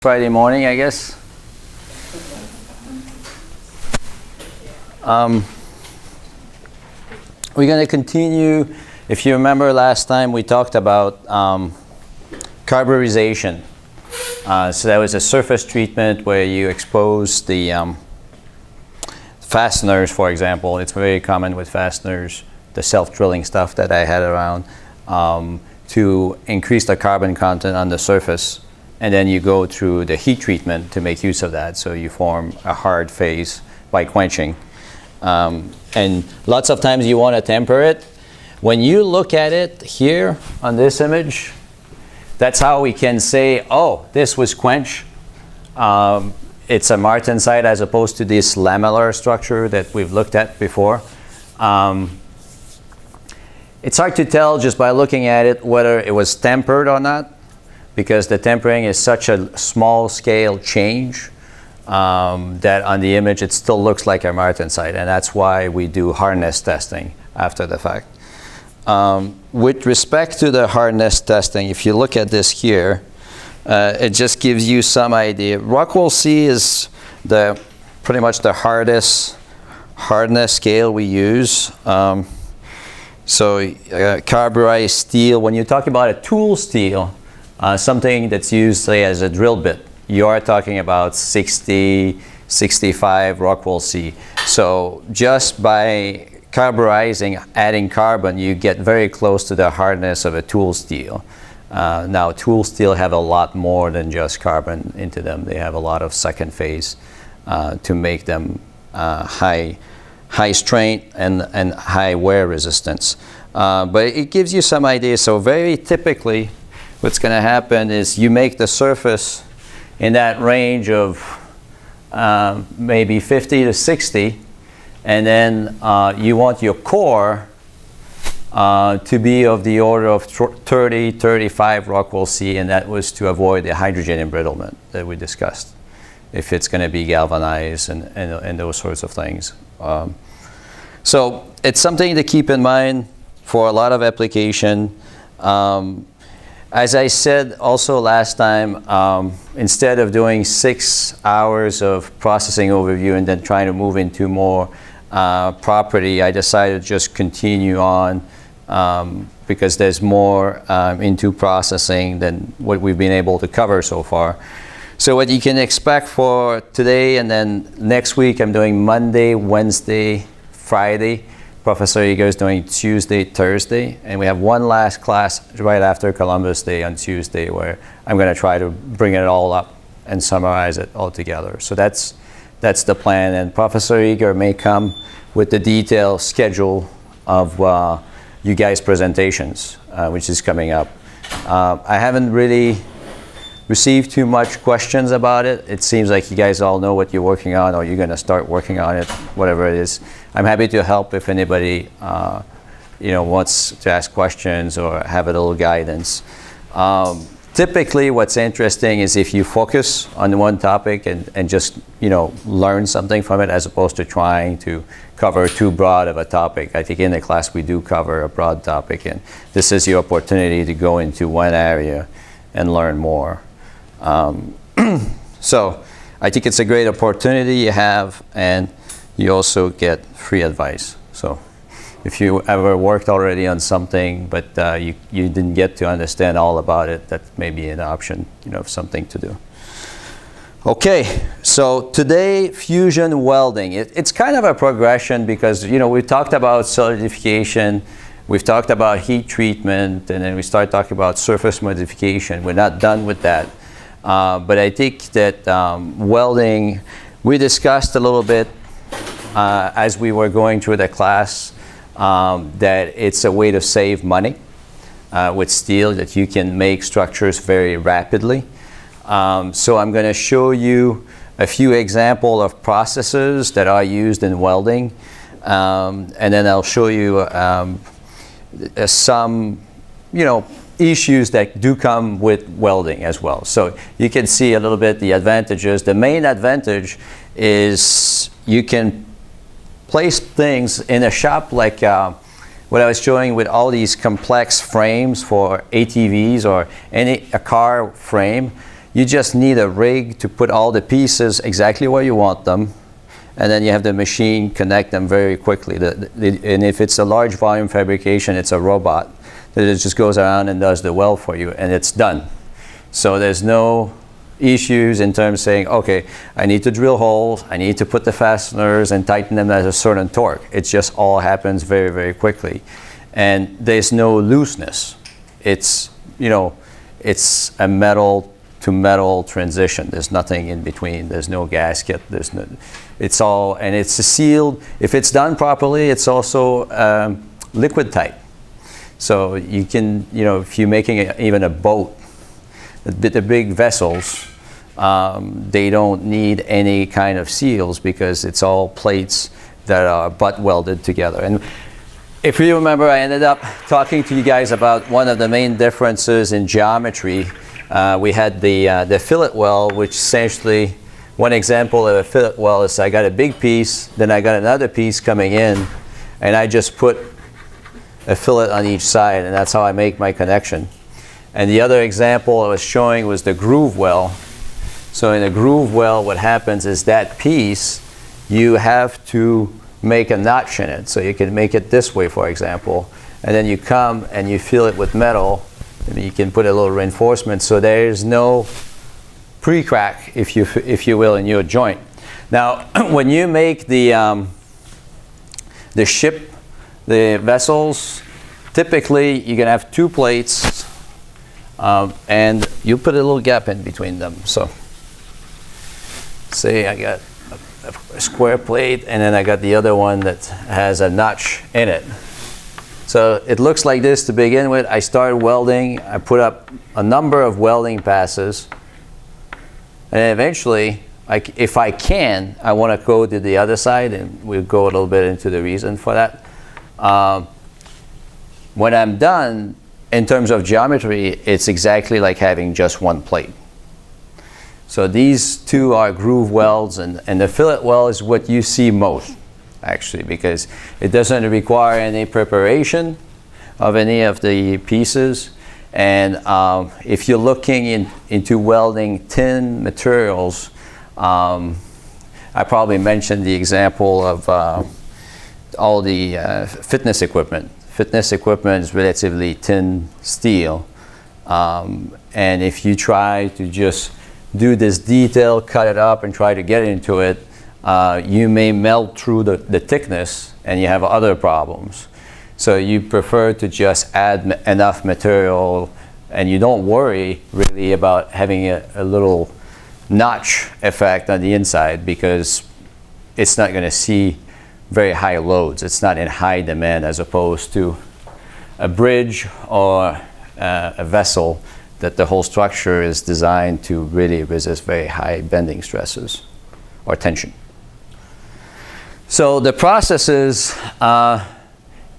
Friday morning, I guess. We're going to continue. If you remember last time, we talked about carburization. So that was a surface treatment where you expose the fasteners, for example. It's very common with fasteners, the self-drilling stuff that I had around, to increase the carbon content on the surface. And then you go through the heat treatment to make use of that. So you form a hard phase by quenching. And lots of times you want to temper it. When you look at it here on this image, that's how we can say, oh, this was quenched. It's a martensite as opposed to this lamellar structure that we've looked at before. It's hard to tell just by looking at it whether it was tempered or not, because the tempering is such a small scale change that on the image it still looks like a martensite, and that's why we do hardness testing after the fact. With respect to the hardness testing, if you look at this here, it just gives you some idea. Rockwell C is pretty much the hardness scale we use. Carburized steel, when you talk about a tool steel, something that's used, say, as a drill bit, you are talking about 60, 65 Rockwell C. So just by carburizing, adding carbon, you get very close to the hardness of a tool steel. Now, tool steel have a lot more than just carbon into them. They have a lot of second phase to make them high strength and high wear resistance. But it gives you some idea. So very typically, what's going to happen is you make the surface in that range of maybe 50 to 60, and then you want your core to be of the order of 30, 35 Rockwell C, and that was to avoid the hydrogen embrittlement that we discussed, if it's going to be galvanized and those sorts of things. So it's something to keep in mind for a lot of application. As I said also last time, instead of doing 6 hours of processing overview and then trying to move into more property, I decided to just continue on because there's more into processing than what we've been able to cover so far. So what you can expect for today, and then next week I'm doing Monday, Wednesday, Friday. Professor Eager is doing Tuesday, Thursday, and we have one last class right after Columbus Day on Tuesday where I'm going to try to bring it all up and summarize it all together. So that's the plan, and Professor Eager may come with the detailed schedule of you guys' presentations, which is coming up. I haven't really received too much questions about it. It seems like you guys all know what you're working on, or you're going to start working on it, whatever it is. I'm happy to help if anybody wants to ask questions or have a little guidance. Typically, what's interesting is if you focus on one topic and just learn something from it, as opposed to trying to cover too broad of a topic. I think in the class we do cover a broad topic, and this is your opportunity to go into one area and learn more. So I think it's a great opportunity you have, and you also get free advice. So if you ever worked already on something but you didn't get to understand all about it, that may be an option, something to do. Okay, so today, fusion welding. It's kind of a progression because we talked about solidification, we've talked about heat treatment, and then we start talking about surface modification. We're not done with that. But I think that welding, we discussed a little bit as we were going through the class that it's a way to save money with steel, that you can make structures very rapidly. So I'm going to show you a few examples of processes that are used in welding, and then I'll show you some issues that do come with welding as well. So you can see a little bit the advantages. The main advantage is you can place things in a shop like what I was showing with all these complex frames for ATVs or a car frame. You just need a rig to put all the pieces exactly where you want them, and then you have the machine connect them very quickly. And if it's a large volume fabrication, it's a robot that it just goes around and does the weld for you, and it's done. So there's no issues in terms of saying, okay, I need to drill holes, I need to put the fasteners and tighten them at a certain torque. It just all happens very, very quickly. And there's no looseness. It's, you know, it's a metal to metal transition. There's nothing in between. There's no gasket. There's no, it's all, and it's sealed. If it's done properly, it's also liquid tight. So you can, you know, if you're making even a boat, the big vessels, they don't need any kind of seals because it's all plates that are butt welded together. And if you remember, I ended up talking to you guys about one of the main differences in geometry. We had the fillet weld, which essentially, one example of a fillet weld is I got a big piece, then I got another piece coming in, and I just put a fillet on each side, and that's how I make my connection. And the other example I was showing was the groove weld. So in a groove weld, what happens is that piece, you have to make a notch in it. So you can make it this way, for example, and then you come and you fill it with metal, and you can put a little reinforcement so there's no pre-crack, if you will, in your joint. Now, when you make the ship, the vessels, typically you're gonna have two plates, and you put a little gap in between them. So say I got a square plate, and then I got the other one that has a notch in it. So it looks like this to begin with. I started welding. I put up a number of welding passes, and eventually, if I can, I want to go to the other side, and we'll go a little bit into the reason for that. When I'm done, in terms of geometry, it's exactly like having just one plate. So these two are groove welds, and the fillet weld is what you see most, actually, because it doesn't require any preparation of any of the pieces. And if you're looking into welding thin materials, I probably mentioned the example of all the fitness equipment. Fitness equipment is relatively thin steel, and if you try to just do this detail, cut it up, and try to get into it, you may melt through the thickness, and you have other problems. So you prefer to just add enough material, and you don't worry really about having a little notch effect on the inside, because it's not going to see very high loads. It's not in high demand, as opposed to a bridge or a vessel that the whole structure is designed to really resist very high bending stresses or tension. So the processes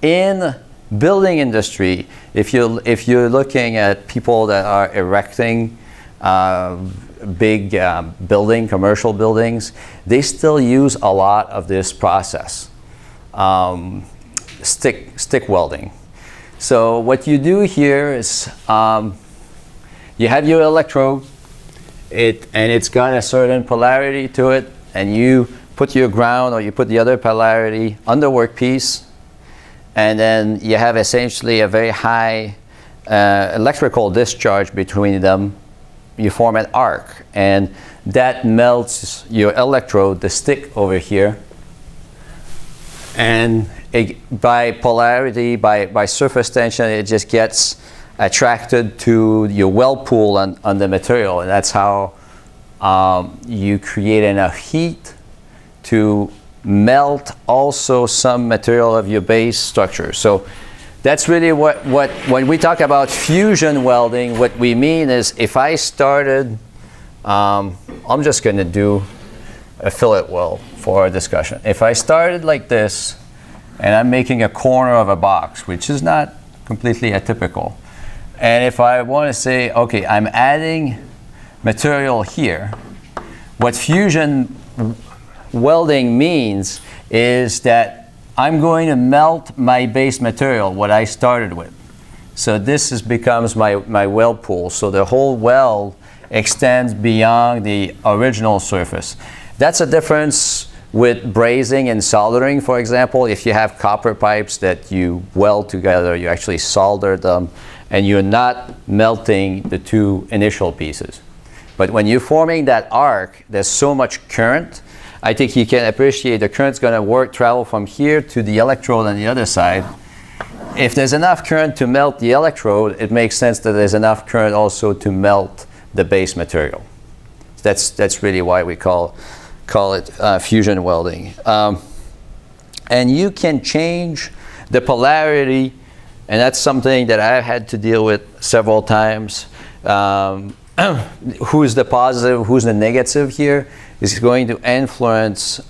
in building industry, if you're looking at people that are erecting big commercial buildings, they still use a lot of this process, stick welding. So what you do here is you have your electrode, and it's got a certain polarity to it, and you put your ground, or you put the other polarity on the workpiece, and then you have essentially a very high electrical discharge between them. You form an arc, and that melts your electrode, the stick over here, and by polarity, by surface tension, it just gets attracted to your weld pool on the material, and that's how you create enough heat to melt also some material of your base structure. So that's really what when we talk about fusion welding, what we mean is, if I started, I'm just going to do a fillet weld for our discussion. If I started like this, and I'm making a corner of a box, which is not completely atypical, and if I want to say, okay, I'm adding material here, what fusion welding means is that I'm going to melt my base material, what I started with. So this becomes my weld pool. So the whole weld extends beyond the original surface. That's a difference with brazing and soldering, for example. If you have copper pipes that you weld together, you actually solder them, and you're not melting the two initial pieces. But when you're forming that arc, there's so much current. I think you can appreciate the current's going to travel from here to the electrode on the other side. If there's enough current to melt the electrode, it makes sense that there's enough current also to melt the base material. That's really why we call it fusion welding. And you can change the polarity, and that's something that I've had to deal with several times. Who's the positive, who's the negative here is going to influence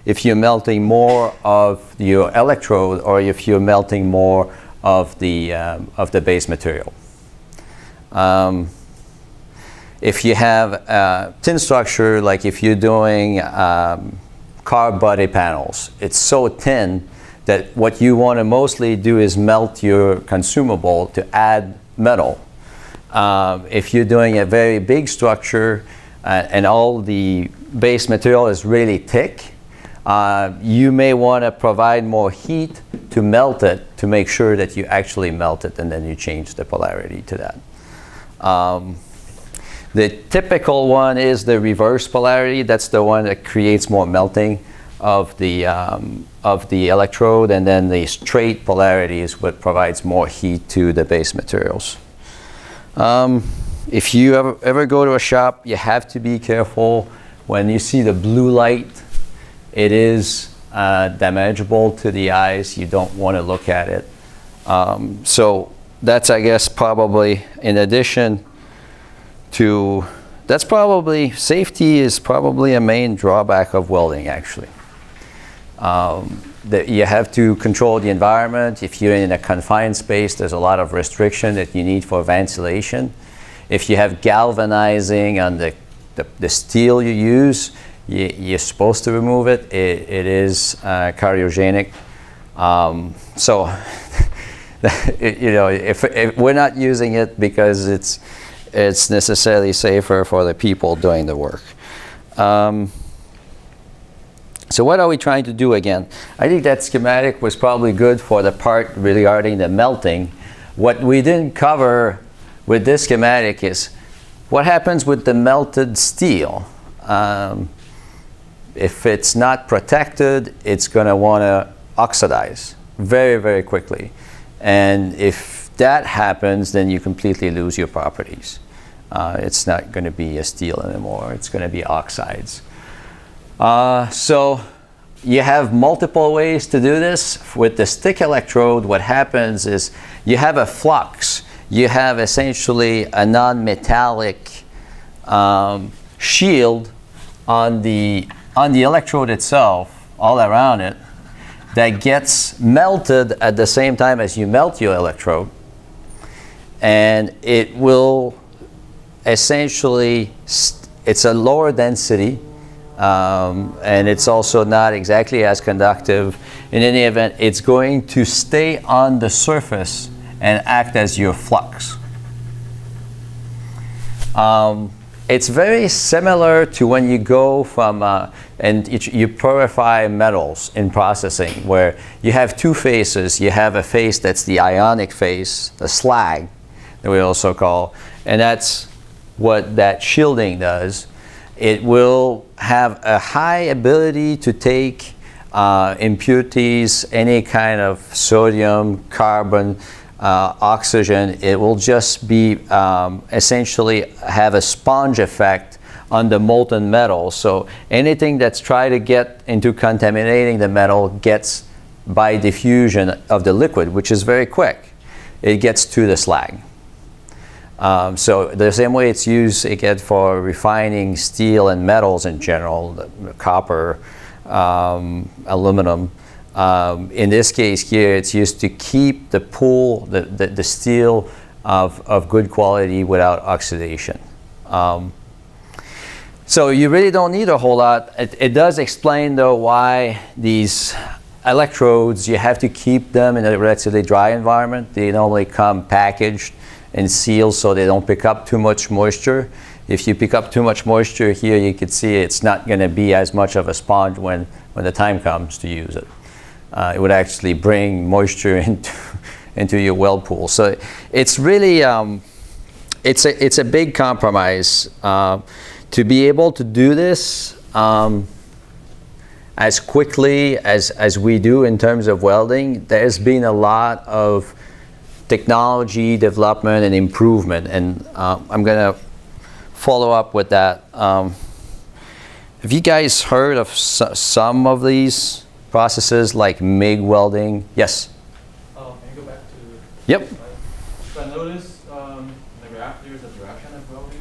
if you're melting more of your electrode or if you're melting more of the base material. If you have a thin structure, like if you're doing car body panels, it's so thin that what you want to mostly do is melt your consumable to add metal. If you're doing a very big structure and all the base material is really thick, you may want to provide more heat to melt it to make sure that you actually melt it, and then you change the polarity to that. The typical one is the reverse polarity. That's the one that creates more melting of the electrode, and then the straight polarity is what provides more heat to the base materials. If you ever go to a shop, you have to be careful. When you see the blue light, it is damageable to the eyes. You don't want to look at it. So that's, I guess, probably in addition to, that's probably, safety is probably a main drawback of welding, actually. That you have to control the environment. If you're in a confined space, there's a lot of restriction that you need for ventilation. If you have galvanizing on the steel you use, you're supposed to remove it. It is carcinogenic. So, you know, if we're not using it because it's necessarily safer for the people doing the work. So what are we trying to do again? I think that schematic was probably good for the part regarding the melting. What we didn't cover with this schematic is what happens with the melted steel. If it's not protected, it's going to want to oxidize very, very quickly. And if that happens, then you completely lose your properties. It's not going to be a steel anymore. It's going to be oxides. So you have multiple ways to do this. With the stick electrode, what happens is you have a flux. You have essentially a non-metallic shield on the electrode itself, all around it, that gets melted at the same time as you melt your electrode. And it will essentially, it's a lower density, and it's also not exactly as conductive. In any event, it's going to stay on the surface and act as your flux. It's very similar to when you go from, you purify metals in processing, where you have two phases. You have a phase that's the ionic phase, the slag, that we also call, and that's what that shielding does. It will have a high ability to take impurities, any kind of sodium, carbon, oxygen. It will just be essentially have a sponge effect on the molten metal. So anything that's trying to get into contaminating the metal gets, by diffusion of the liquid, which is very quick, it gets to the slag. So the same way it's used again for refining steel and metals in general, the copper, aluminum. In this case here, it's used to keep the pool, the steel of good quality without oxidation. So you really don't need a whole lot. It does explain though why these electrodes, you have to keep them in a relatively dry environment. They normally come packaged and sealed so they don't pick up too much moisture, If you pick up too much moisture here, you can see it's not going to be as much of a sponge when the time comes to use it. It would actually bring moisture into your weld pool. So it's really, it's a big compromise. To be able to do this as quickly as we do in terms of welding, there's been a lot of technology development and improvement, and I'm going to follow up with that. Have you guys heard of some of these processes like MIG welding? Yes? Oh, can you go back to... Yep. So I noticed the graph, there's a direction of welding.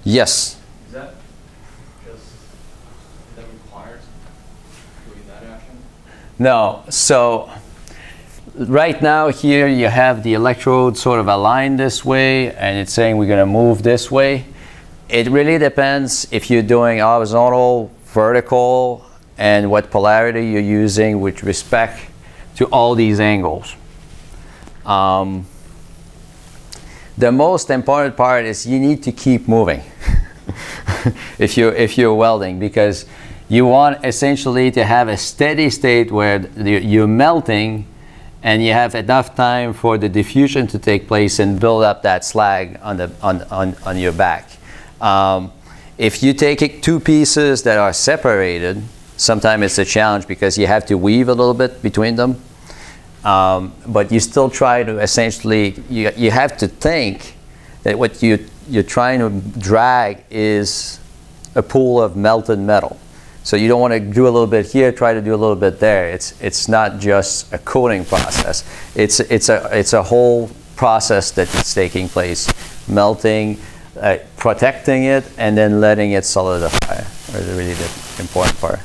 Yes. Is that required doing that action? No. So right now here you have the electrode sort of aligned this way, and it's saying we're going to move this way. It really depends if you're doing horizontal, vertical, and what polarity you're using with respect to all these angles. The most important part is you need to keep moving if you're welding, because you want essentially to have a steady state where you're melting and you have enough time for the diffusion to take place and build up that slag on your back. If you take two pieces that are separated, sometimes it's a challenge because you have to weave a little bit between them. But you still try to essentially, you have to think that what you're trying to drag is a pool of melted metal. So you don't want to do a little bit here, try to do a little bit there. It's not just a coating process. It's a whole process that's taking place, melting, protecting it, and then letting it solidify. Is really the important part.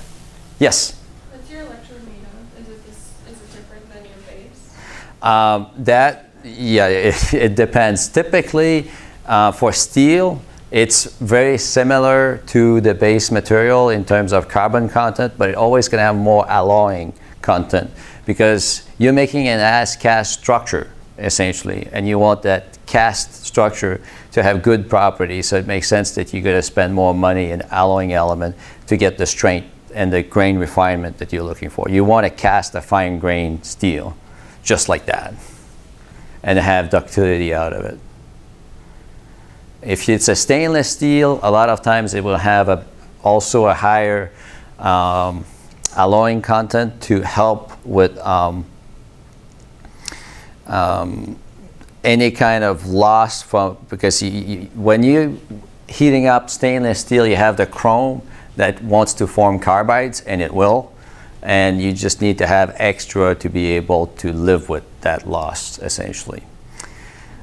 Yes? What's your electrode made of? Is it different than your base? It depends. Typically, for steel, it's very similar to the base material in terms of carbon content, but it's always going to have more alloying content because you're making an as-cast structure, essentially, and you want that cast structure to have good properties, so it makes sense that you're going to spend more money in alloying element to get the strength and the grain refinement that you're looking for. You want to cast a fine grain steel just like that and have ductility out of it. If it's a stainless steel, a lot of times it will have also a higher alloying content to help with any kind of loss because when you're heating up stainless steel, you have the chrome that wants to form carbides, and it will, and you just need to have extra to be able to live with that loss, essentially.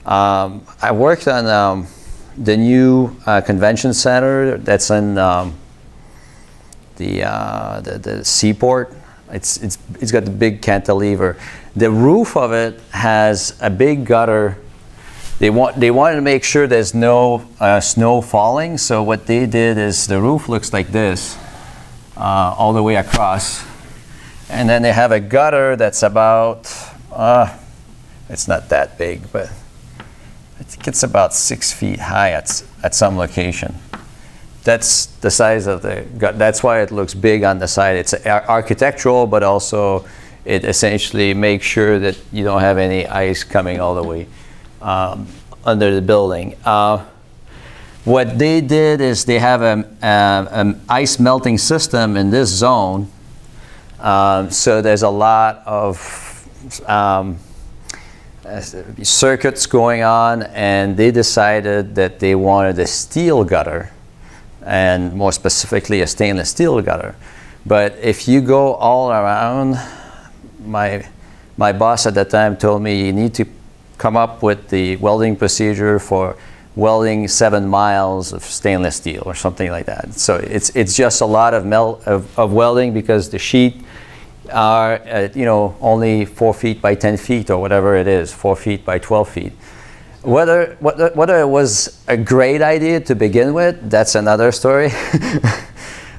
I worked on the new convention center that's in the seaport. It's got the big cantilever. The roof of it has a big gutter. They wanted to make sure there's no snow falling, so what they did is the roof looks like this all the way across, and then they have a gutter that's about it's not that big, but I think it's about 6 feet high at some location. That's the size of the gut. That's why it looks big on the side. It's architectural, but also it essentially makes sure that you don't have any ice coming all the way under the building. What they did is they have an ice melting system in this zone. So there's a lot of circuits going on, and they decided that they wanted a steel gutter, and more specifically a stainless steel gutter. But if you go all around, my boss at that time told me you need to come up with the welding procedure for welding 7 miles of stainless steel or something like that. So it's just a lot of welding because the sheet are only 4 feet by 10 feet or whatever it is, 4 feet by 12 feet. Whether it was a great idea to begin with, that's another story.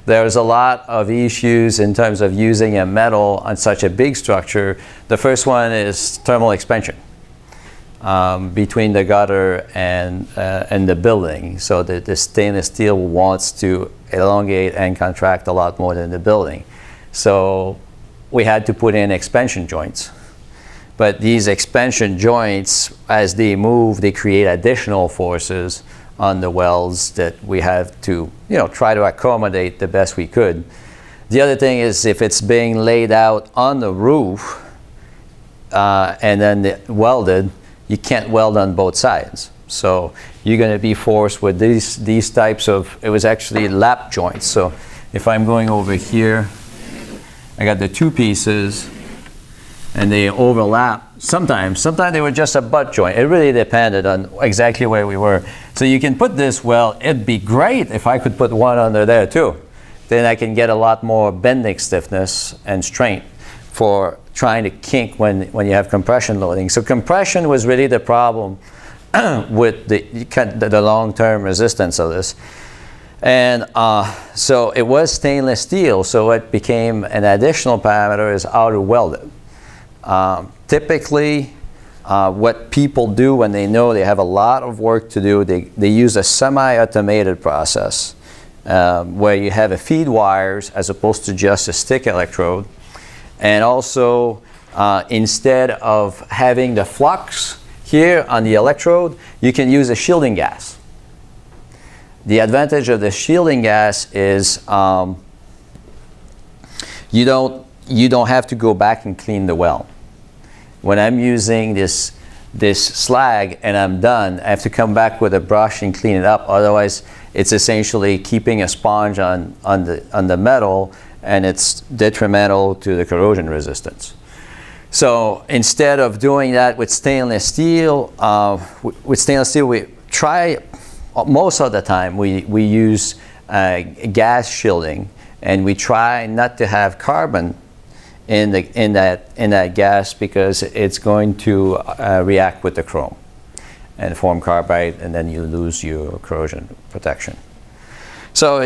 There's a lot of issues in terms of using a metal on such a big structure. The first one is thermal expansion. between the gutter and the building. So the stainless steel wants to elongate and contract a lot more than the building. So we had to put in expansion joints. But these expansion joints, as they move, they create additional forces on the welds that we have to, try to accommodate the best we could. The other thing is if it's being laid out on the roof and then welded, you can't weld on both sides. So you're going to be forced with these types of, it was actually lap joints. So if I'm going over here, I got the two pieces and they overlap. Sometimes they were just a butt joint. It really depended on exactly where we were. So you can put this, well, it'd be great if I could put one under there too. Then I can get a lot more bending stiffness and strength for trying to kink when you have compression loading. So compression was really the problem with the long-term resistance of this. And so it was stainless steel, so it became an additional parameter is how to weld it. Typically, what people do when they know they have a lot of work to do, they use a semi-automated process where you have a feed wires as opposed to just a stick electrode. And also, instead of having the flux here on the electrode, you can use a shielding gas. The advantage of the shielding gas is you don't have to go back and clean the weld. When I'm using this slag and I'm done, I have to come back with a brush and clean it up. Otherwise, it's essentially keeping a sponge on the metal, and it's detrimental to the corrosion resistance. So instead of doing that with stainless steel, we try most of the time we use gas shielding, and we try not to have carbon in that gas because it's going to react with the chrome and form carbide, and then you lose your corrosion protection. So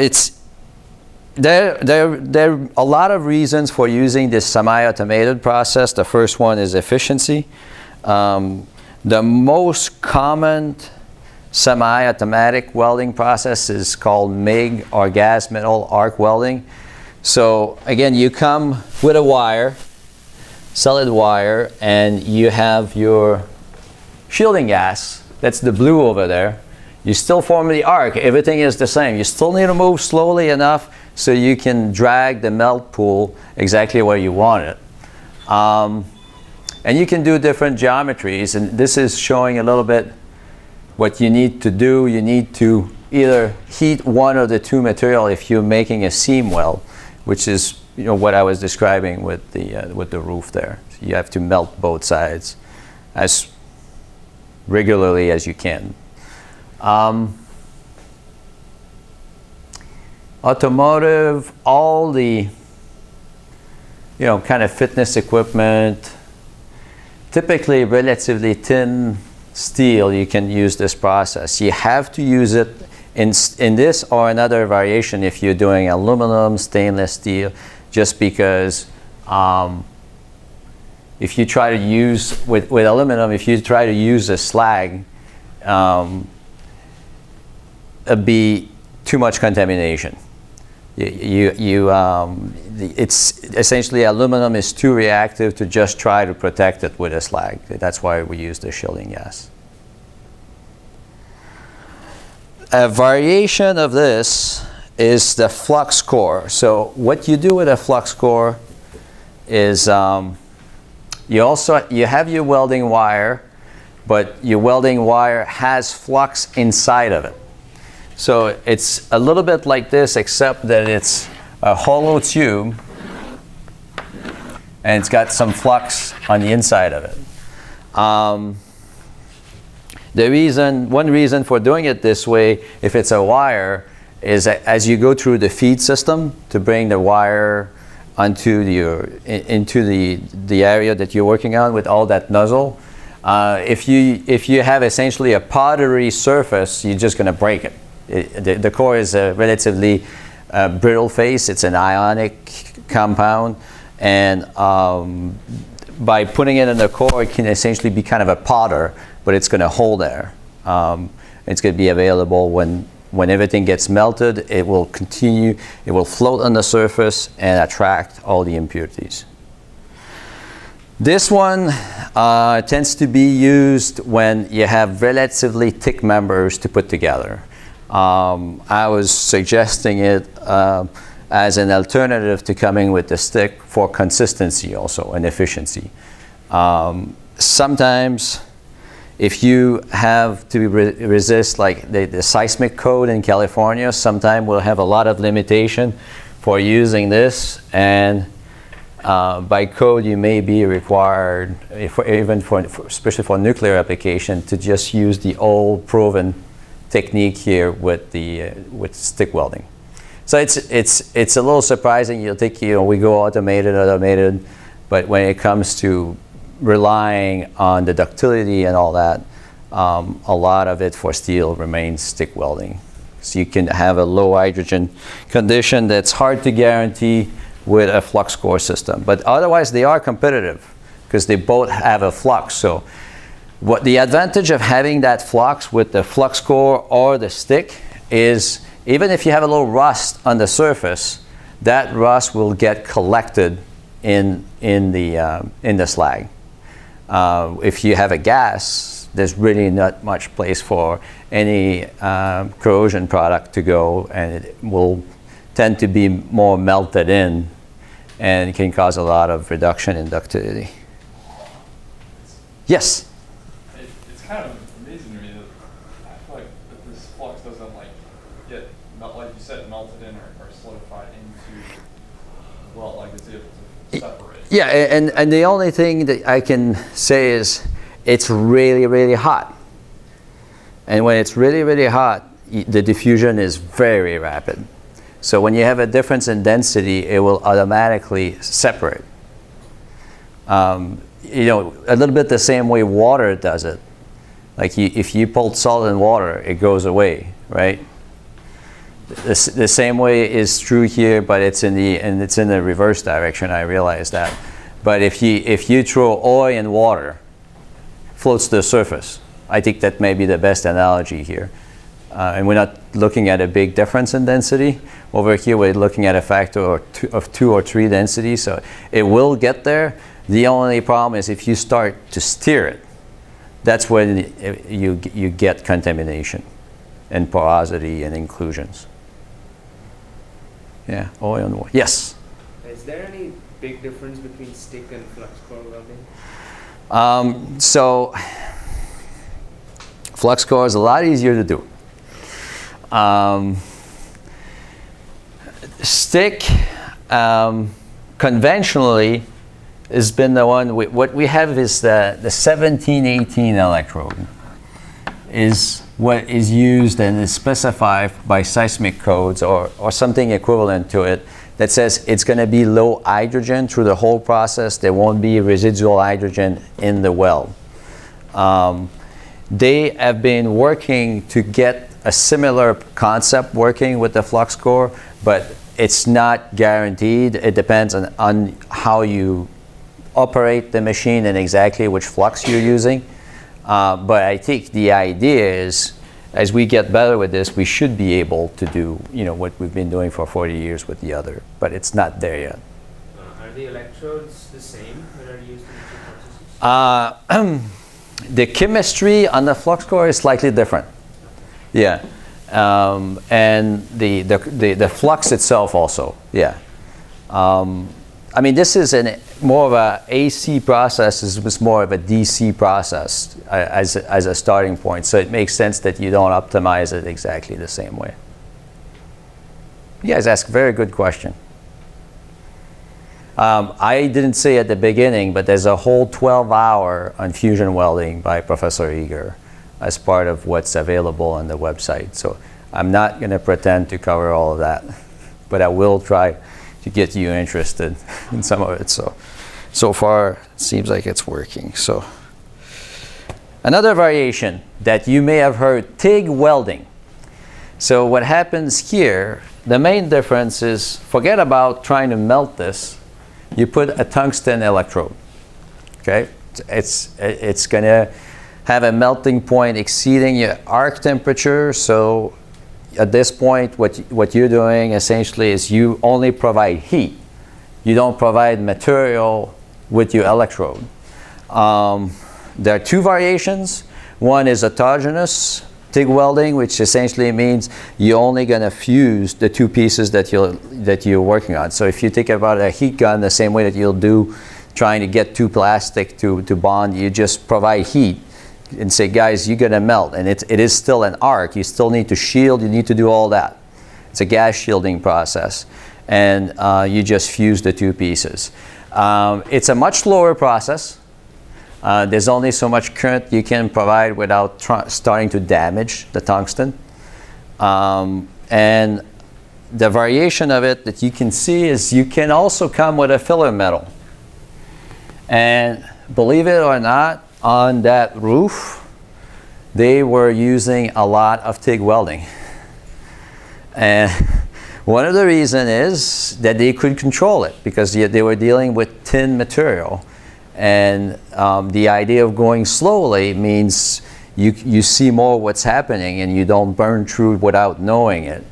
there are a lot of reasons for using this semi-automated process. The first one is efficiency. The most common semi-automatic welding process is called MIG, or gas metal arc welding. So again, you come with a wire, solid wire, and you have your shielding gas. That's the blue over there. You still form the arc. Everything is the same. You still need to move slowly enough so you can drag the melt pool exactly where you want it. And you can do different geometries, and this is showing a little bit what you need to do. You need to either heat one of the two material if you're making a seam weld, which is what I was describing with the roof there. So you have to melt both sides as regularly as you can. Automotive, all the kind of fitness equipment, typically relatively thin steel, you can use this process. You have to use it in this or another variation if you're doing aluminum, stainless steel, just because if you try to use, with aluminum, if you try to use a slag, it'd be too much contamination. It's essentially aluminum is too reactive to just try to protect it with a slag. That's why we use the shielding gas. A variation of this is the Flux-Core. So what you do with a Flux-Core is you have your welding wire, but your welding wire has flux inside of it. So it's a little bit like this, except that it's a hollow tube and it's got some flux on the inside of it. One reason for doing it this way, if it's a wire, is that as you go through the feed system to bring the wire into the area that you're working on with all that nozzle, if you have essentially a pottery surface, you're just going to break it. The core is a relatively brittle phase. It's an ionic compound, and by putting it in the core, it can essentially be kind of a powder but it's going to hold there. It's going to be available when everything gets melted. It will continue, it will float on the surface and attract all the impurities. This one tends to be used when you have relatively thick members to put together. I was suggesting it as an alternative to coming with the stick for consistency also and efficiency. Sometimes if you have to resist like the seismic code in California, sometimes we'll have a lot of limitation for using this, and by code you may be required, especially for nuclear application, to just use the old proven technique here with stick welding. So it's a little surprising. You'll think, we go automated, but when it comes to relying on the ductility and all that, a lot of it for steel remains stick welding. So you can have a low hydrogen condition that's hard to guarantee with a Flux-Core system. But otherwise they are competitive because they both have a flux. So what the advantage of having that flux with the Flux-Core or the stick is, even if you have a little rust on the surface, that rust will get collected in the slag. If you have a gas, there's really not much place for any corrosion product to go, and it will tend to be more melted in, and it can cause a lot of reduction in ductility. Yes? It's kind of amazing to me that I feel like that this flux doesn't get, like you said, melted in or solidified into, well, like it's able to separate. Yeah, and the only thing that I can say is it's really, really hot. And when it's really, really hot, the diffusion is very rapid. So when you have a difference in density, it will automatically separate. A little bit the same way water does it. Like if you pull salt in water, it goes away, right? The same way is true here, but it's in the reverse direction. I realize that. But if you throw oil in water, floats to the surface. I think that may be the best analogy here. And we're not looking at a big difference in density. Over here, we're looking at a factor of 2 or 3 density, so it will get there. The only problem is if you start to steer it, that's when you get contamination and porosity and inclusions. Yeah, oil and water. Yes? Is there any big difference between stick and Flux-Core welding? So Flux-Core is a lot easier to do. Stick conventionally has been the one. What we have is the 1718 electrode is what is used and is specified by seismic codes or something equivalent to it that says it's going to be low hydrogen through the whole process. There won't be residual hydrogen in the weld. They have been working to get a similar concept working with the Flux-Core, but it's not guaranteed. It depends on how you operate the machine and exactly which flux you're using. But I think the idea is, as we get better with this, we should be able to do what we've been doing for 40 years with the other, but it's not there yet. Are the electrodes the same that are used in the two processes? The chemistry on the Flux-Core is slightly different. Yeah, and the flux itself also. Yeah, I mean this is more of a AC process. This was more of a DC process as a starting point. So it makes sense that you don't optimize it exactly the same way. You guys ask a very good question. I didn't say at the beginning, but there's a whole 12-hour on fusion welding by Professor Eager as part of what's available on the website. So I'm not going to pretend to cover all of that, but I will try to get you interested in some of it. So far, it seems like it's working. So another variation that you may have heard, TIG welding. So what happens here, the main difference is, forget about trying to melt this. You put a tungsten electrode, okay? It's gonna have a melting point exceeding your arc temperature. So at this point, what you're doing essentially is you only provide heat. You don't provide material with your electrode. There are two variations. One is autogenous TIG welding, which essentially means you're only going to fuse the two pieces that you're working on. So if you think about a heat gun the same way that you'll do trying to get two plastic to bond, you just provide heat and say, guys, you're going to melt. And it is still an arc. You still need to shield. You need to do all that. It's a gas shielding process. And you just fuse the two pieces. It's a much slower process. There's only so much current you can provide without starting to damage the tungsten. And the variation of it that you can see is you can also come with a filler metal. And believe it or not, on that roof, they were using a lot of TIG welding. And one of the reasons is that they could control it because they were dealing with tin material. And the idea of going slowly means you see more what's happening and you don't burn through without knowing it.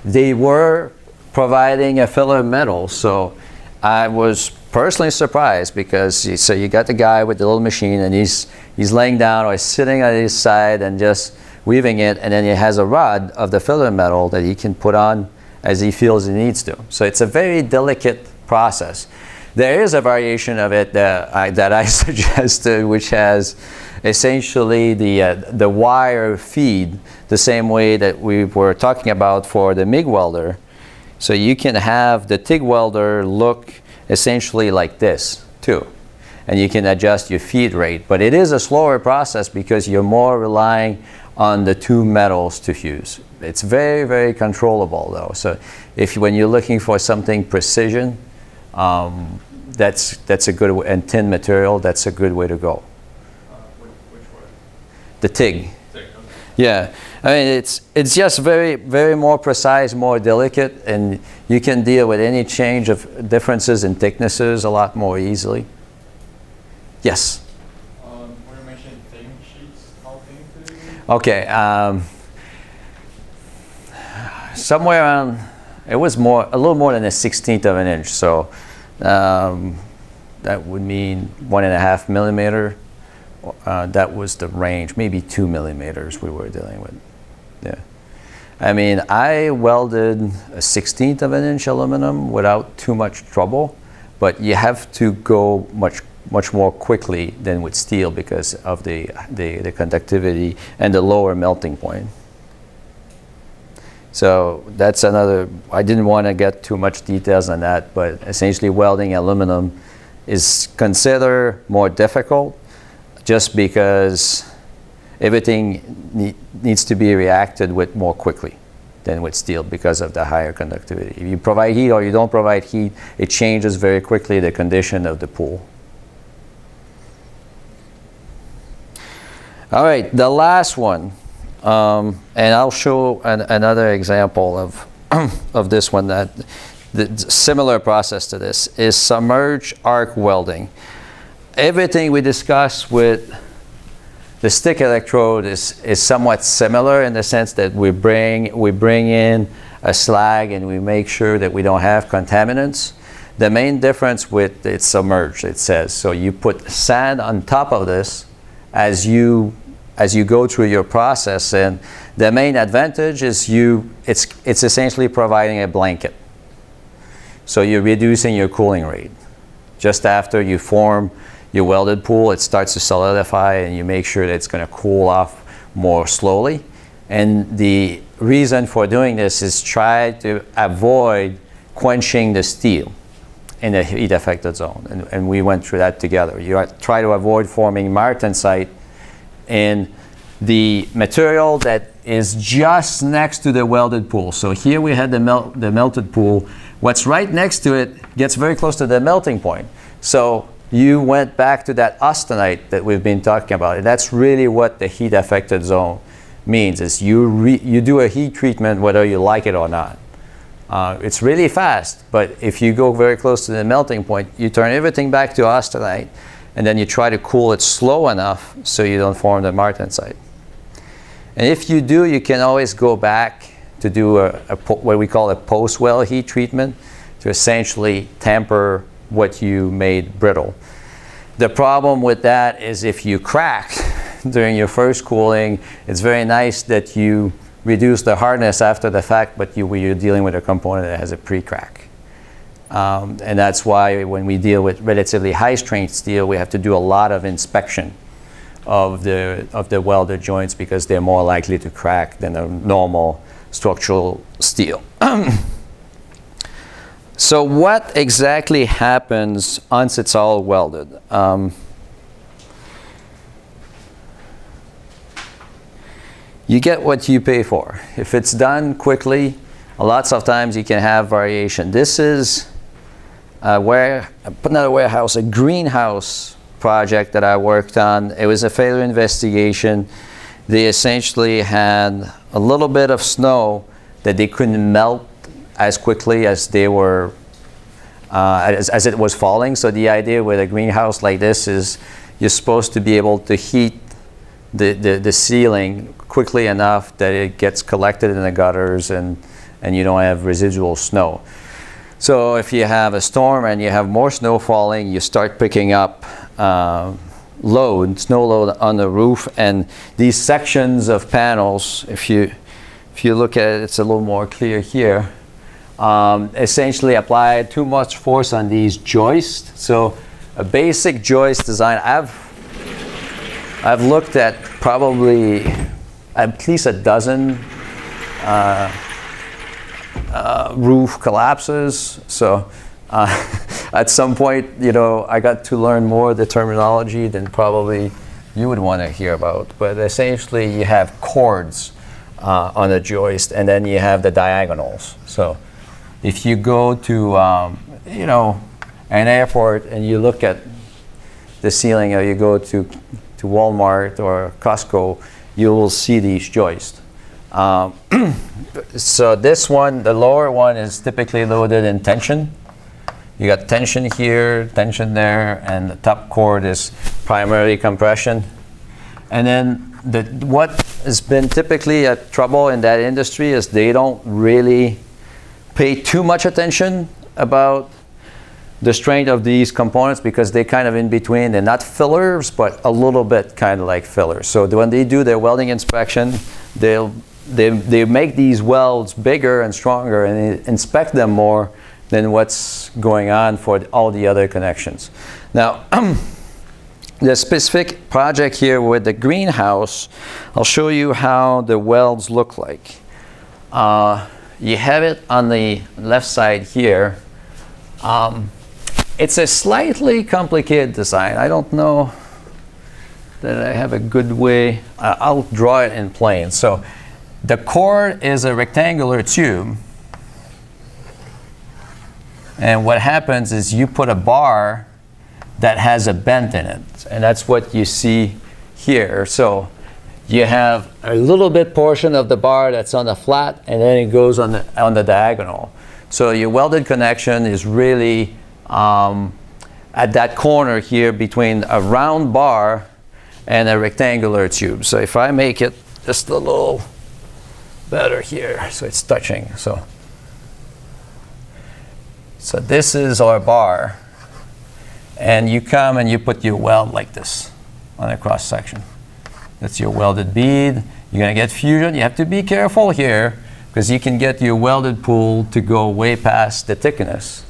They were providing a filler metal, so I was personally surprised because so you got the guy with the little machine and he's laying down or sitting on his side and just weaving it, and then he has a rod of the filler metal that he can put on as he feels he needs to. So it's a very delicate process. There is a variation of it that I suggested, which has essentially the wire feed the same way that we were talking about for the MIG welder. So you can have the TIG welder look essentially like this too. And you can adjust your feed rate. But it is a slower process because you're more relying on the two metals to fuse. It's very, very controllable though. So when you're looking for something precision, that's a good way, and tin material, that's a good way to go. Which way? The TIG. TIG, okay. Yeah, I mean it's just very, very more precise, more delicate, and you can deal with any change of differences in thicknesses a lot more easily. Yes. When you mentioned thin sheets, how thin could it be? Okay. Somewhere around, it was a little more than a 1/16 of an inch, so that would mean 1.5 millimeter. That was the range, maybe 2 millimeters we were dealing with. Yeah. I mean, I welded a 1/16 of an inch aluminum without too much trouble, but you have to go much more quickly than with steel because of the conductivity and the lower melting point. So that's another, I didn't want to get too much details on that, but essentially welding aluminum is considered more difficult just because everything needs to be reacted with more quickly than with steel because of the higher conductivity. If you provide heat or you don't provide heat, it changes very quickly the condition of the pool. All right, the last one, and I'll show another example of this one that the similar process to this is submerged arc welding. Everything we discussed with the stick electrode is somewhat similar in the sense that we bring in a slag and we make sure that we don't have contaminants. The main difference with it's submerged, it says, so you put sand on top of this as you go through your process, and the main advantage is it's essentially providing a blanket. So you're reducing your cooling rate. Just after you form your welded pool, it starts to solidify and you make sure that it's going to cool off more slowly. And the reason for doing this is try to avoid quenching the steel in the heat affected zone. And we went through that together. You try to avoid forming martensite in the material that is just next to the welded pool. So here we had the melted pool. What's right next to it gets very close to the melting point. So you went back to that austenite that we've been talking about. And that's really what the heat affected zone means, is you do a heat treatment whether you like it or not. It's really fast, but if you go very close to the melting point, you turn everything back to austenite, and then you try to cool it slow enough so you don't form the martensite. And if you do, you can always go back to do what we call a post-weld heat treatment to essentially temper what you made brittle. The problem with that is if you crack during your first cooling, it's very nice that you reduce the hardness after the fact, but you're dealing with a component that has a pre-crack. And that's why when we deal with relatively high-strength steel, we have to do a lot of inspection of the welded joints because they're more likely to crack than a normal structural steel. So what exactly happens once it's all welded? You get what you pay for. If it's done quickly, lots of times you can have variation. This is a greenhouse project that I worked on. It was a failure investigation. They essentially had a little bit of snow that they couldn't melt as quickly as they were, as it was falling. So the idea with a greenhouse like this is you're supposed to be able to heat the ceiling quickly enough that it gets collected in the gutters and you don't have residual snow. So if you have a storm and you have more snow falling, you start picking up snow load on the roof, and these sections of panels, if you look at it, it's a little more clear here, essentially apply too much force on these joists. So a basic joist design, I've looked at probably at least a dozen roof collapses. So at some point, I got to learn more of the terminology than probably you would want to hear about. But essentially, you have chords on a joist, and then you have the diagonals. So if you go to an airport and you look at the ceiling, or you go to Walmart or Costco, you will see these joists. So this one, the lower one, is typically loaded in tension. You got tension here, tension there, and the top chord is primarily compression. And then what has been typically a trouble in that industry is they don't really pay too much attention about the strength of these components because they're kind of in between. They're not fillers, but a little bit kind of like fillers. So when they do their welding inspection, they make these welds bigger and stronger and they inspect them more than what's going on for all the other connections. Now, the specific project here with the greenhouse, I'll show you how the welds look like. You have it on the left side here. It's a slightly complicated design. I don't know that I have a good way. I'll draw it in plane. So the core is a rectangular tube. And what happens is you put a bar that has a bend in it. And that's what you see here. So you have a little bit portion of the bar that's on the flat, and then it goes on the diagonal. So your welded connection is really at that corner here between a round bar and a rectangular tube. So if I make it just a little better here, so it's touching. So this is our bar, and you come and you put your weld like this on a cross section. That's your welded bead. You're gonna get fusion. You have to be careful here because you can get your welded pool to go way past the thickness.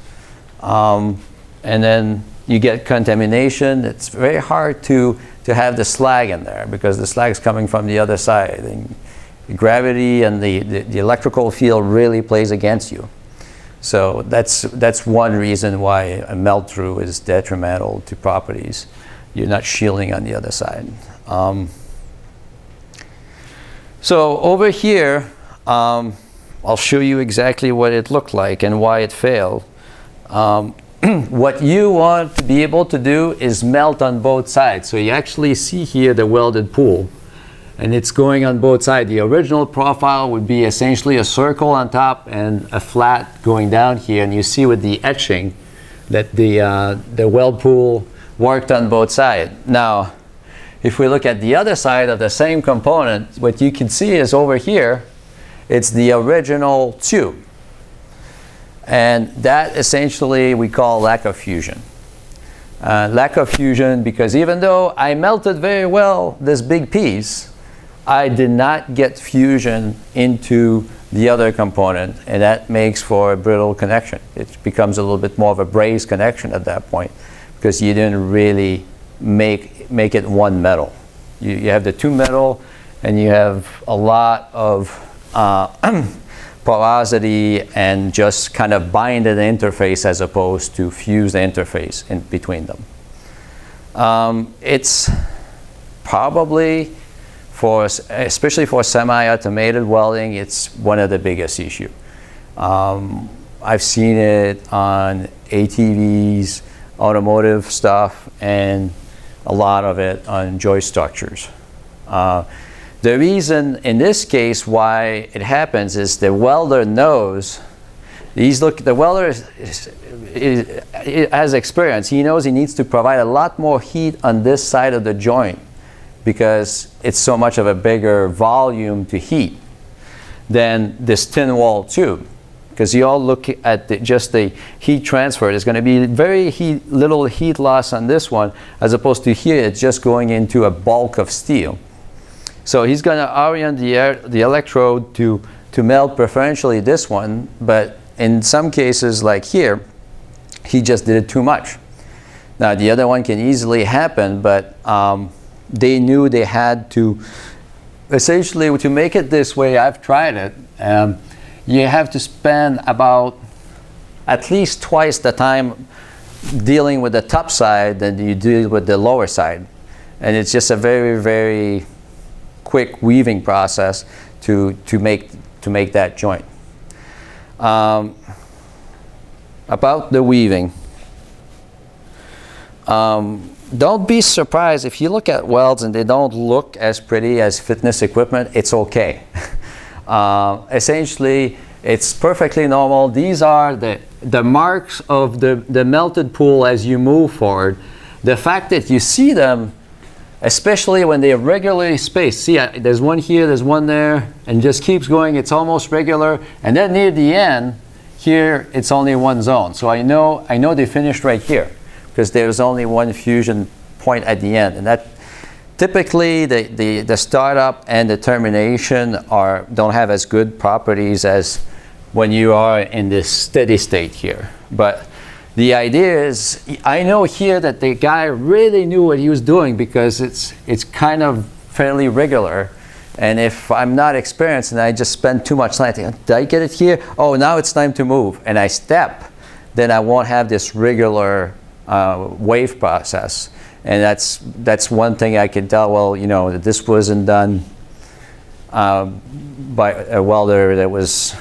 And then you get contamination. It's very hard to have the slag in there because the slag is coming from the other side. And gravity and the electrical field really plays against you. So that's one reason why a melt through is detrimental to properties. You're not shielding on the other side. So over here, I'll show you exactly what it looked like and why it failed. What you want to be able to do is melt on both sides. So you actually see here the welded pool, and it's going on both sides. The original profile would be essentially a circle on top and a flat going down here, and you see with the etching that the weld pool worked on both sides. Now, if we look at the other side of the same component, what you can see is over here, it's the original tube. And that essentially we call lack of fusion. Lack of fusion because even though I melted very well this big piece, I did not get fusion into the other component, and that makes for a brittle connection. It becomes a little bit more of a brazed connection at that point because you didn't really make it one metal. You have the two metal, and you have a lot of porosity and just kind of bind the interface as opposed to fuse the interface in between them. It's probably, especially for semi-automated welding, it's one of the biggest issues. I've seen it on ATVs, automotive stuff, and a lot of it on joist structures. The reason in this case why it happens is the welder knows, the welder has experience. He knows he needs to provide a lot more heat on this side of the joint because it's so much of a bigger volume to heat than this thin wall tube. Because you all look at just the heat transfer, there's going to be very little heat loss on this one, as opposed to here, it's just going into a bulk of steel. So he's going to orient the electrode to melt preferentially this one, but in some cases, like here, he just did it too much. Now, the other one can easily happen, but they knew they had to, essentially, to make it this way, I've tried it, you have to spend about at least twice the time dealing with the top side than you deal with the lower side. And it's just a very, very quick weaving process to make that joint. About the weaving, don't be surprised if you look at welds and they don't look as pretty as fitness equipment. It's okay. Essentially, it's perfectly normal. These are the marks of the melted pool as you move forward. The fact that you see them, especially when they are regularly spaced. See, there's one here, there's one there, and just keeps going. It's almost regular. And then near the end, here, it's only one zone. So I know they finished right here because there's only one fusion point at the end. And that typically, the startup and the termination don't have as good properties as when you are in this steady state here. But the idea is, I know here that the guy really knew what he was doing because it's kind of fairly regular. And if I'm not experienced and I just spend too much time thinking, did I get it here? Oh, now it's time to move. And I step, then I won't have this regular wave process. And that's one thing I can tell, well, that this wasn't done by a welder that was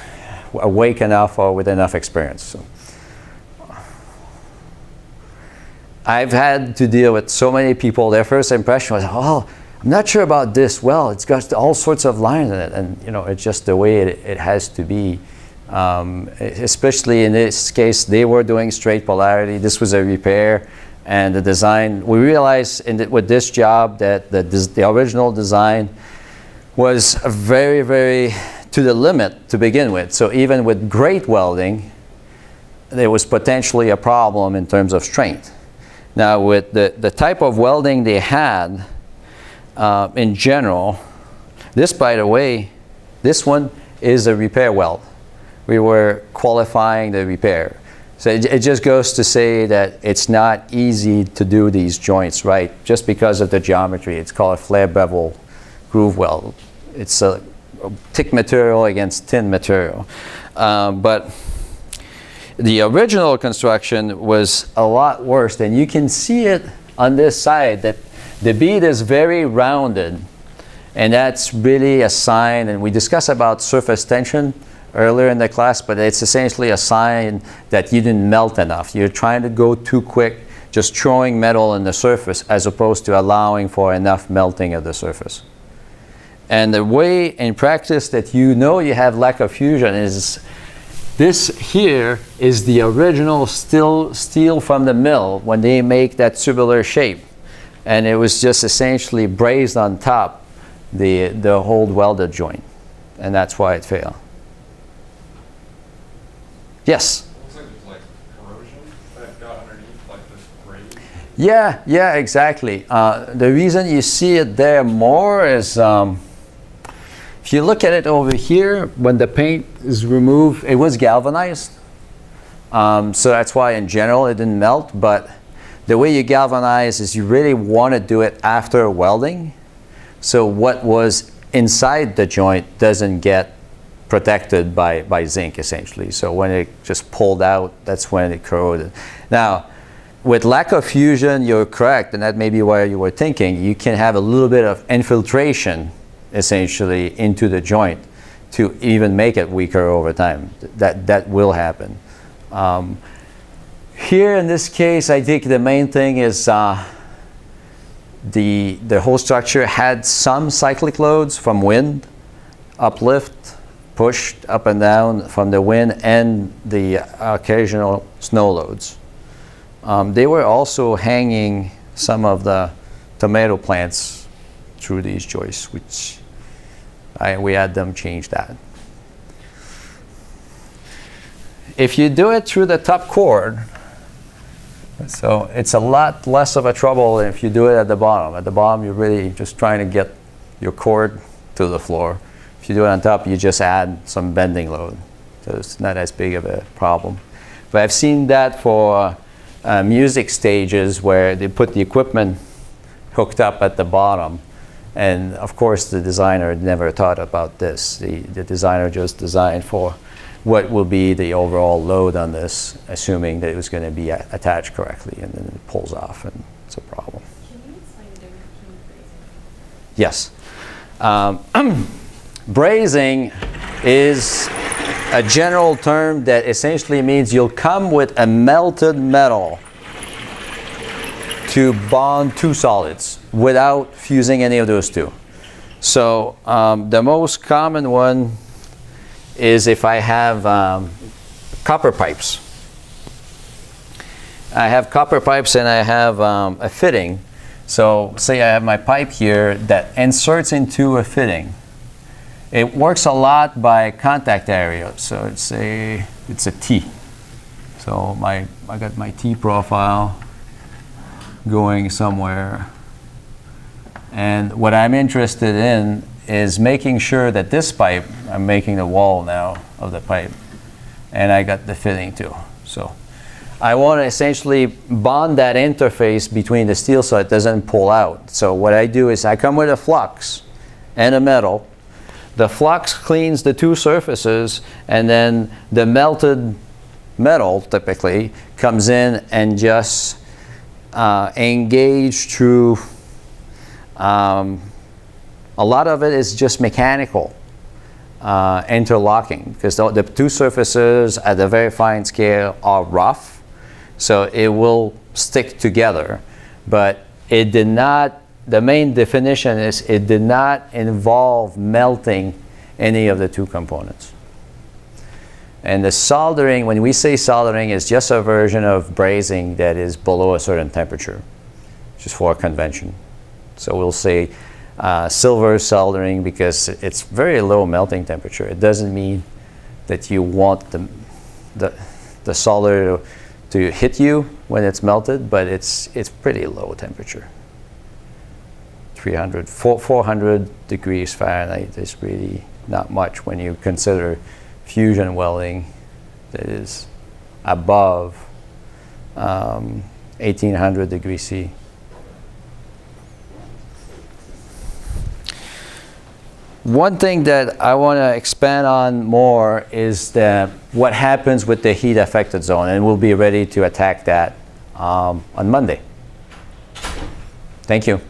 awake enough or with enough experience. So I've had to deal with so many people, their first impression was, oh, I'm not sure about this. Well, it's got all sorts of lines in it. And, it's just the way it has to be. Especially in this case, they were doing straight polarity. This was a repair. And the design, we realized with this job that the original design was very, very to the limit to begin with. So even with great welding, there was potentially a problem in terms of strength. Now with the type of welding they had in general, this, by the way, this one is a repair weld. We were qualifying the repair. So it just goes to say that it's not easy to do these joints right, just because of the geometry. It's called a Flare-Bevel Groove weld. It's a thick material against thin material. But the original construction was a lot worse, and you can see it on this side that the bead is very rounded, and that's really a sign, and we discussed about surface tension earlier in the class, but it's essentially a sign that you didn't melt enough. You're trying to go too quick, just throwing metal on the surface as opposed to allowing for enough melting of the surface. And the way in practice that you have lack of fusion is This here is the original steel from the mill when they make that tubular shape. And it was just essentially brazed on top the whole welded joint. And that's why it failed. Yes? It looks like there's like corrosion that got underneath like this braid. Yeah, exactly. The reason you see it there more is if you look at it over here, when the paint is removed, it was galvanized. So that's why in general it didn't melt, but the way you galvanize is you really want to do it after welding. So what was inside the joint doesn't get protected by zinc essentially. So when it just pulled out, that's when it corroded. Now, with lack of fusion, you're correct, and that may be why you were thinking, you can have a little bit of infiltration essentially into the joint to even make it weaker over time. That will happen. Here in this case, I think the main thing is the whole structure had some cyclic loads from wind, uplift, pushed up and down from the wind, and the occasional snow loads. They were also hanging some of the tomato plants through these joists, which we had them change that. If you do it through the top cord, so it's a lot less of a trouble than if you do it at the bottom. At the bottom, you're really just trying to get your cord to the floor. If you do it on top, you just add some bending load. So it's not as big of a problem. But I've seen that for music stages where they put the equipment hooked up at the bottom. And of course, the designer never thought about this. The designer just designed for what will be the overall load on this, assuming that it was going to be attached correctly, and then it pulls off, and it's a problem. Can you explain the difference between brazing? Yes. Brazing is a general term that essentially means you'll come with a melted metal to bond two solids without fusing any of those two. So the most common one is if I have copper pipes. I have copper pipes and I have a fitting. So say I have my pipe here that inserts into a fitting. It works a lot by contact area. So it's a T. So I got my T profile going somewhere. And what I'm interested in is making sure that this pipe, I'm making the wall now of the pipe, and I got the fitting too. So I want to essentially bond that interface between the steel so it doesn't pull out. So what I do is I come with a flux and a metal. The flux cleans the two surfaces, and then the melted metal typically comes in and just engage through a lot of it is just mechanical interlocking, because the two surfaces at a very fine scale are rough, so it will stick together. But it did not, the main definition is it did not involve melting any of the two components. And the soldering, when we say soldering, is just a version of brazing that is below a certain temperature, just for convention. So we'll say silver soldering because it's very low melting temperature. It doesn't mean that you want the solder to hit you when it's melted, but it's pretty low temperature. 400 degrees Fahrenheit is really not much when you consider fusion welding that is above 1800 degrees C. One thing that I want to expand on more is what happens with the heat affected zone, and we'll be ready to attack that on Monday. Thank you.